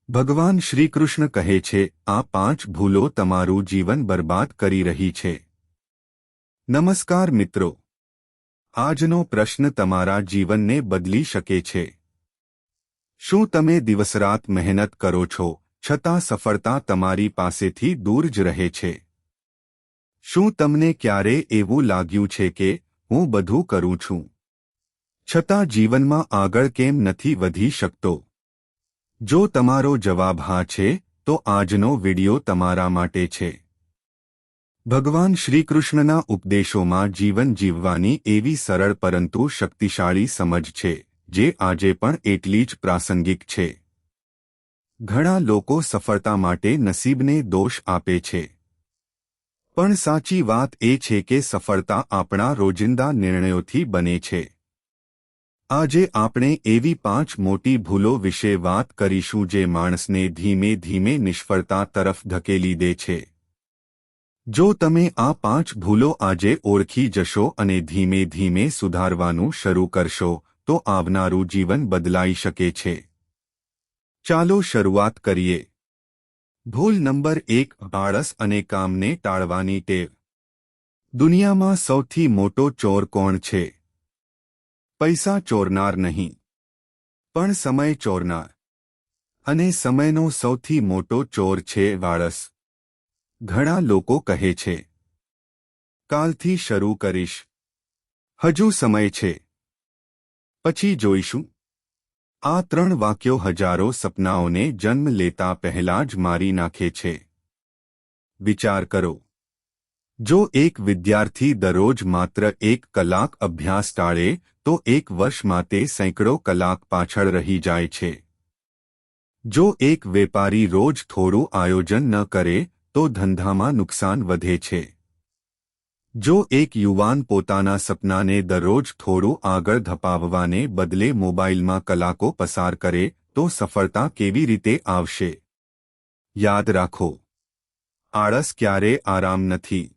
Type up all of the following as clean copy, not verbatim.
ભગવાન શ્રીકૃષ્ણ કહે છે, આ 5 ભૂલો તમારું જીવન બરબાદ કરી રહી છે. નમસ્કાર મિત્રો. આજનો પ્રશ્ન તમારા જીવનને બદલી શકે છે. શું તમે દિવસરાત મહેનત કરો છો, છતાં સફળતા તમારી પાસેથી દૂર જ રહે છે? શું તમને ક્યારે એવું લાગ્યું છે કે હું બધું કરું છું, છતાં જીવનમાં આગળ કેમ નથી વધી શકતો? જો તમારો જવાબ હા છે, તો આજનો વિડિયો તમારા માટે છે. ભગવાન શ્રીકૃષ્ણના ઉપદેશોમાં જીવન જીવવાની એવી સરળ પરંતુ શક્તિશાળી સમજ છે, જે આજે પણ એટલી જ પ્રાસંગિક છે. ઘણા લોકો સફળતા માટે નસીબને દોષ આપે છે. પણ સાચી વાત એ છે કે સફળતા આપણા રોજિંદા નિર્ણયોથી બને છે. આજે આપણે એવી 5 મોટી ભૂલો વિશે વાત કરીશું જે માણસને ધીમે ધીમે નિષ્ફળતા તરફ ધકેલી દે છે. જો તમે આ 5 ભૂલો આજે ઓળખી જશો અને ધીમે ધીમે સુધારવાનું શરૂ કરશો, તો આવનારું જીવન બદલાઈ શકે છે. ચાલો શરૂઆત કરીએ. ભૂલ નંબર 1: આળસ અને કામને ટાળવાની ટેવ. દુનિયામાં સૌથી મોટો ચોર કોણ છે? પૈસા ચોરનાર નહીં, પણ સમય ચોરનાર. અને સમયનો સૌથી મોટો ચોર છે આળસ. ઘણા લોકો કહે છે, કાલથી શરૂ કરીશ, હજુ સમય છે, પછી જોઈશું. આ 3 વાક્યો હજારો સપનાઓને જન્મ લેતા પહેલા જ મારી નાખે છે. વિચાર કરો. જો એક વિદ્યાર્થી દરરોજ માત્ર 1 કલાક અભ્યાસ ટાળે, તો 1 વર્ષમાં તે સેંકડો કલાક પાછળ રહી જાય છે. જો એક વેપારી રોજ થોડું આયોજન ન કરે, તો ધંધામાં નુકસાન વધે છે. જો એક યુવાન પોતાના સપનાને દરરોજ થોડું આગળ ધપાવવાને બદલે મોબાઈલમાં કલાકો પસાર કરે, તો સફળતા કેવી રીતે આવશે? યાદ રાખો, આળસ ક્યારે આરામ નથી.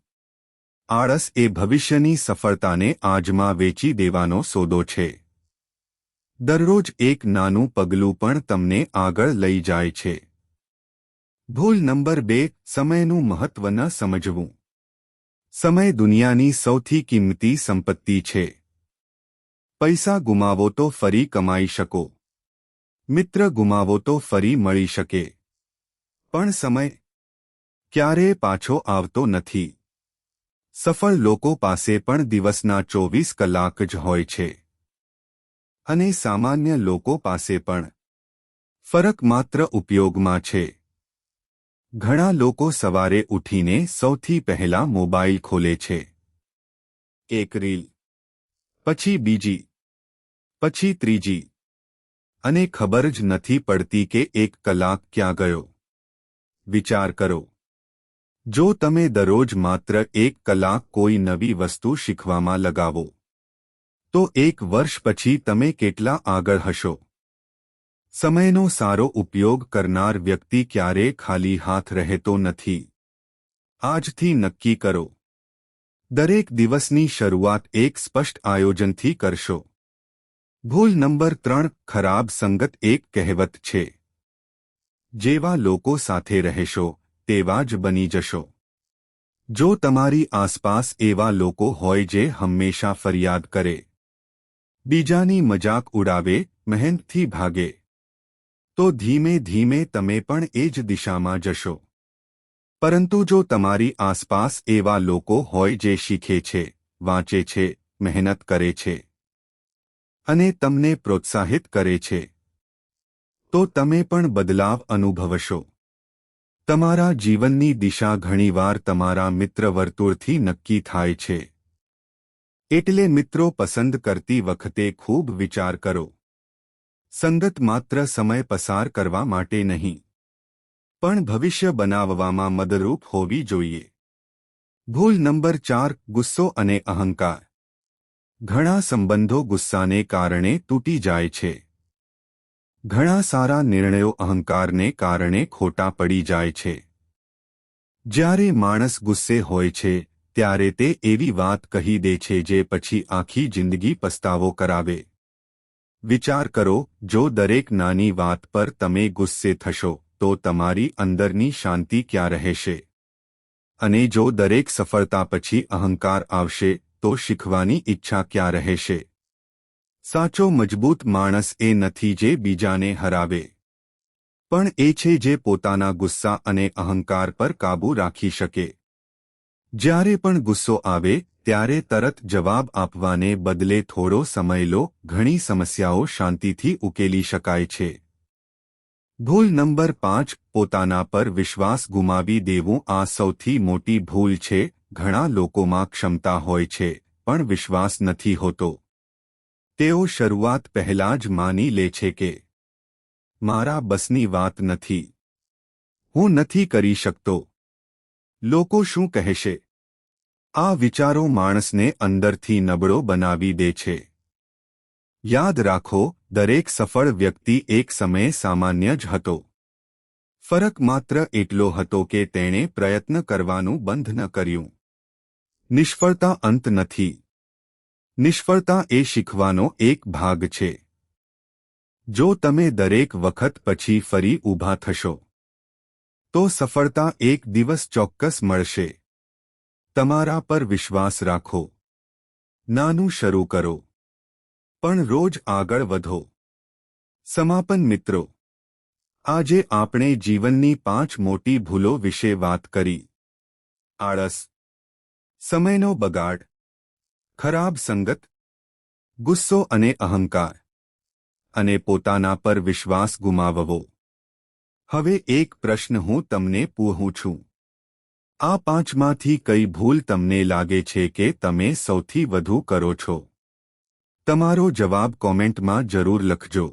આળસ એ ભવિષ્યની સફળતાને આજમાં વેચી દેવાનો સોદો છે. દરરોજ એક નાનું પગલું પણ તમને આગળ લઈ જાય છે. ભૂલ નંબર 2: સમયનું મહત્વ ન સમજવું. સમય દુનિયાની સૌથી કિંમતી સંપત્તિ છે. પૈસા ગુમાવો તો ફરી કમાઈ શકો. મિત્ર ગુમાવો તો ફરી મળી શકે. પણ સમય ક્યારેય પાછો આવતો નથી. સફળ લોકો પાસે પણ દિવસના 24 કલાક જ હોય છે. અને સામાન્ય લોકો પાસે પણ. ફરક માત્ર ઉપયોગમાં છે. ઘણા લોકો સવારે ઉઠીને સૌથી પહેલા મોબાઈલ ખોલે છે. એક રીલ, પછી બીજી, પછી ત્રીજી. અને ખબર જ નથી પડતી કે 1 કલાક ક્યાં ગયો. વિચાર કરો. જો તમે દરરોજ માત્ર 1 કલાક કોઈ નવી વસ્તુ શીખવામાં લગાવો, તો 1 વર્ષ પછી તમે કેટલા આગળ હશો? સમયનો સારો ઉપયોગ કરનાર વ્યક્તિ ક્યારેય ખાલી હાથ રહેતો નથી. આજથી નક્કી કરો. દરેક દિવસની શરૂઆત એક સ્પષ્ટ આયોજનથી કરશો. ભૂલ નંબર 3: ખરાબ સંગત. એક કહેવત છે, જેવા લોકો સાથે રહેશો, તેવા જ બની જશો. જો તમારી આસપાસ એવા લોકો હોય જે હંમેશા ફરિયાદ કરે, બીજાની મજાક ઉડાવે, મહેનતથી ભાગે, તો ધીમે ધીમે તમે પણ એ જ દિશામાં જશો. પરંતુ જો તમારી આસપાસ એવા લોકો હોય જે શીખે છે, વાંચે છે, મહેનત કરે છે અને તમને પ્રોત્સાહિત કરે છે, તો તમે પણ બદલાવ અનુભવશો. તમારા જીવનની દિશા ઘણીવાર તમારા મિત્ર વર્તુળથી નક્કી થાય છે. એટલે મિત્રો પસંદ કરતી વખતે ખૂબ વિચાર કરો. સંગત માત્ર સમય પસાર કરવા માટે નહીં, પણ ભવિષ્ય બનાવવામાં મદદરૂપ હોવી જોઈએ. ભૂલ નંબર 4: ગુસ્સો અને અહંકાર. ઘણા સંબંધો ગુસ્સાને કારણે તૂટી જાય છે. ઘણા સારા નિર્ણયો અહંકારને કારણે ખોટા પડી જાય છે. જ્યારે માણસ ગુસ્સે હોય છે, ત્યારે તે એવી વાત કહી દે છે જે પછી આખી જિંદગી પસ્તાવો કરાવે. વિચાર કરો, જો દરેક નાની વાત પર તમે ગુસ્સે થશો તો તમારી અંદરની શાંતિ ક્યાં રહેશે? અને જો દરેક સફળતા પછી અહંકાર આવશે તો શીખવાની ઈચ્છા ક્યાં રહેશે? સાચો મજબૂત માણસ એ નથી જે બીજાને હરાવે, પણ એ છે જે પોતાના ગુસ્સા અને અહંકાર પર કાબૂ રાખી શકે. જ્યારે પણ ગુસ્સો આવે ત્યારે તરત જવાબ આપવાને બદલે થોડો સમય લો. ઘણી સમસ્યાઓ શાંતિથી ઉકેલી શકાય છે. ભૂલ નંબર 5, પોતાના પર વિશ્વાસ ગુમાવી દેવું. આ સૌથી મોટી ભૂલ છે. ઘણા લોકોમાં ક્ષમતા હોય છે પણ વિશ્વાસ નથી હોતો. તેઓ શરૂઆત પહેલા જ માની લે છે કે મારા બસની વાત નથી, હું નથી કરી શકતો, લોકો શું કહેશે? આ વિચારો માણસને અંદરથી નબળો બનાવી દે છે. યાદ રાખો, દરેક સફળ વ્યક્તિ એક સમયે સામાન્ય જ હતો. ફરક માત્ર એટલો હતો કે તેણે પ્રયત્ન કરવાનું બંધ ન કર્યું. નિષ્ફળતા અંત નથી. નિષ્ફળતા એ શીખવાનો એક ભાગ છે. જો તમે દરેક વખત પછી ફરી ઊભા થશો તો સફળતા એક દિવસ ચોક્કસ મળશે. તમારા પર વિશ્વાસ રાખો. નાનું શરૂ કરો, પણ રોજ આગળ વધો. સમાપન મિત્રો, આજે આપણે જીવનની 5 મોટી ભૂલો વિશે વાત કરી. આળસ, સમયનો બગાડ, ખરાબ સંગત, ગુસ્સો અને અહંકાર, અને પોતાના પર વિશ્વાસ ગુમાવવો. હવે એક પ્રશ્ન હું તમને પૂછું છું. આ 5માંથી કઈ ભૂલ તમને લાગે છે કે તમે સૌથી વધુ કરો છો? તમારો જવાબ કોમેન્ટમાં જરૂર લખજો.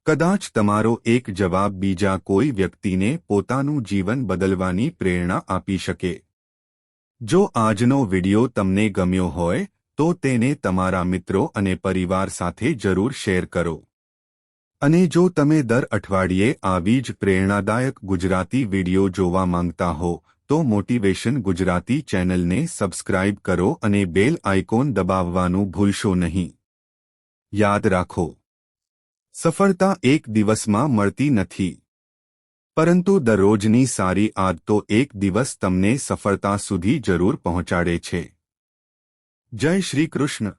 કદાચ તમારો એક જવાબ બીજા કોઈ વ્યક્તિને પોતાનું જીવન બદલવાની પ્રેરણા આપી શકે. જો આજનો વિડિયો તમને ગમ્યો હોય તો તેને તમારા મિત્રો અને પરિવાર સાથે જરૂર શેર કરો. અને જો તમે દર અઠવાડિયે આવી જ પ્રેરણાદાયક ગુજરાતી વિડિયો જોવા માંગતા હો તો મોટિવેશન ગુજરાતી ચેનલને સબસ્ક્રાઇબ કરો અને બેલ આઇકોન દબાવવાનું ભૂલશો નહીં. યાદ રાખો, સફળતા એક દિવસમાં મળતી નથી, પરંતુ દરરોજની સારી આદતો એક દિવસ તમને સફળતા સુધી જરૂર પહોંચાડે છે. જય શ્રી કૃષ્ણ.